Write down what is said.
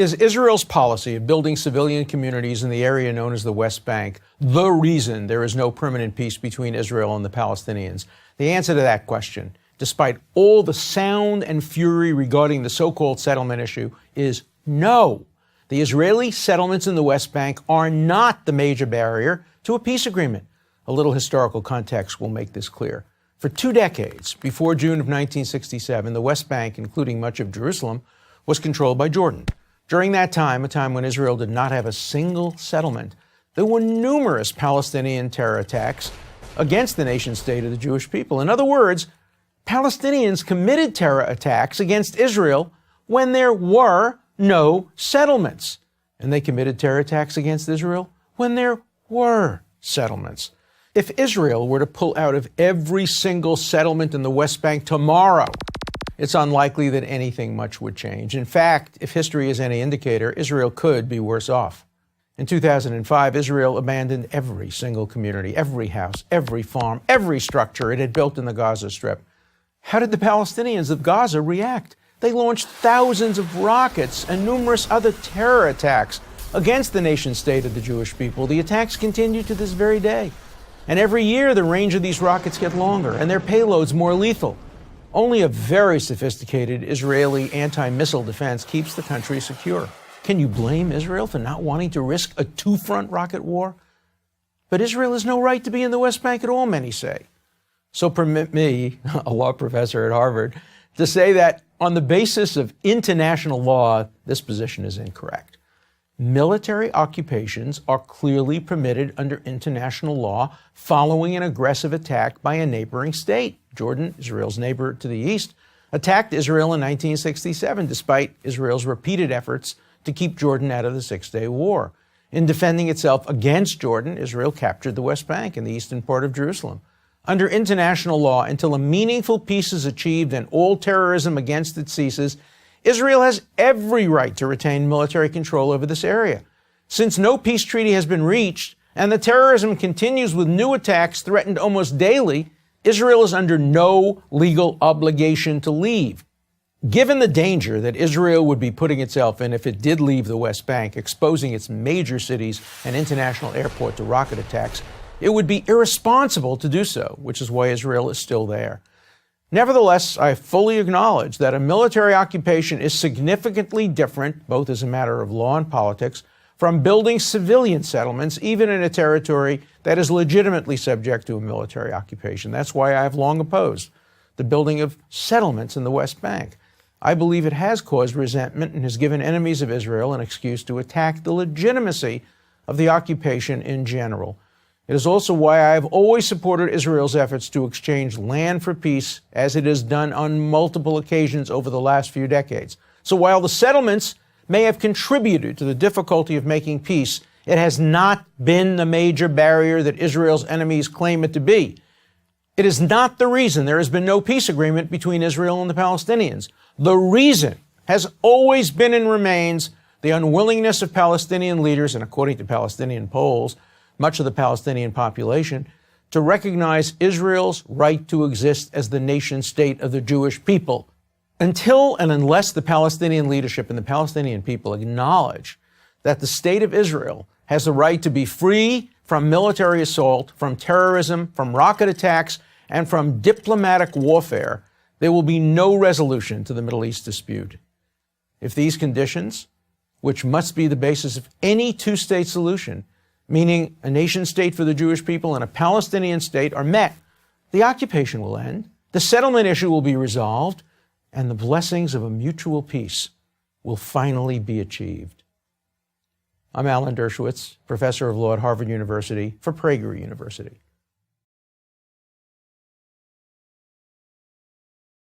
Is Israel's policy of building civilian communities in the area known as the West Bank the reason there is no permanent peace between Israel and the Palestinians? The answer to that question, despite all the sound and fury regarding the so-called settlement issue, is no. The Israeli settlements in the West Bank are not the major barrier to a peace agreement. A little historical context will make this clear. For 2 decades, before June of 1967, the West Bank, including much of Jerusalem, was controlled by Jordan. During that time, a time when Israel did not have a single settlement, there were numerous Palestinian terror attacks against the nation-state of the Jewish people. In other words, Palestinians committed terror attacks against Israel when there were no settlements. And they committed terror attacks against Israel when there were settlements. If Israel were to pull out of every single settlement in the West Bank tomorrow, it's unlikely that anything much would change. In fact, if history is any indicator, Israel could be worse off. In 2005, Israel abandoned every single community, every house, every farm, every structure it had built in the Gaza Strip. How did the Palestinians of Gaza react? They launched thousands of rockets and numerous other terror attacks against the nation-state of the Jewish people. The attacks continue to this very day. And every year, the range of these rockets get longer and their payloads more lethal. Only a very sophisticated Israeli anti-missile defense keeps the country secure. Can you blame Israel for not wanting to risk a 2-front rocket war? But Israel has no right to be in the West Bank at all, many say. So permit me, a law professor at Harvard, to say that on the basis of international law, this position is incorrect. Military occupations are clearly permitted under international law following an aggressive attack by a neighboring state. Jordan, Israel's neighbor to the east, attacked Israel in 1967, despite Israel's repeated efforts to keep Jordan out of the Six-Day War. In defending itself against Jordan, Israel captured the West Bank and the eastern part of Jerusalem. Under international law, until a meaningful peace is achieved and all terrorism against it ceases, Israel has every right to retain military control over this area. Since no peace treaty has been reached and the terrorism continues with new attacks threatened almost daily, Israel is under no legal obligation to leave. Given the danger that Israel would be putting itself in if it did leave the West Bank, exposing its major cities and international airport to rocket attacks, it would be irresponsible to do so, which is why Israel is still there. Nevertheless, I fully acknowledge that a military occupation is significantly different, both as a matter of law and politics, from building civilian settlements, even in a territory that is legitimately subject to a military occupation. That's why I have long opposed the building of settlements in the West Bank. I believe it has caused resentment and has given enemies of Israel an excuse to attack the legitimacy of the occupation in general. It is also why I have always supported Israel's efforts to exchange land for peace, as it has done on multiple occasions over the last few decades. So while the settlements may have contributed to the difficulty of making peace, it has not been the major barrier that Israel's enemies claim it to be. It is not the reason there has been no peace agreement between Israel and the Palestinians. The reason has always been and remains the unwillingness of Palestinian leaders, and according to Palestinian polls, much of the Palestinian population, to recognize Israel's right to exist as the nation-state of the Jewish people. Until and unless the Palestinian leadership and the Palestinian people acknowledge that the state of Israel has the right to be free from military assault, from terrorism, from rocket attacks, and from diplomatic warfare, there will be no resolution to the Middle East dispute. If these conditions, which must be the basis of any two-state solution, meaning a nation-state for the Jewish people and a Palestinian state, are met, the occupation will end, the settlement issue will be resolved, and the blessings of a mutual peace will finally be achieved. I'm Alan Dershowitz, professor of law at Harvard University for Prager University.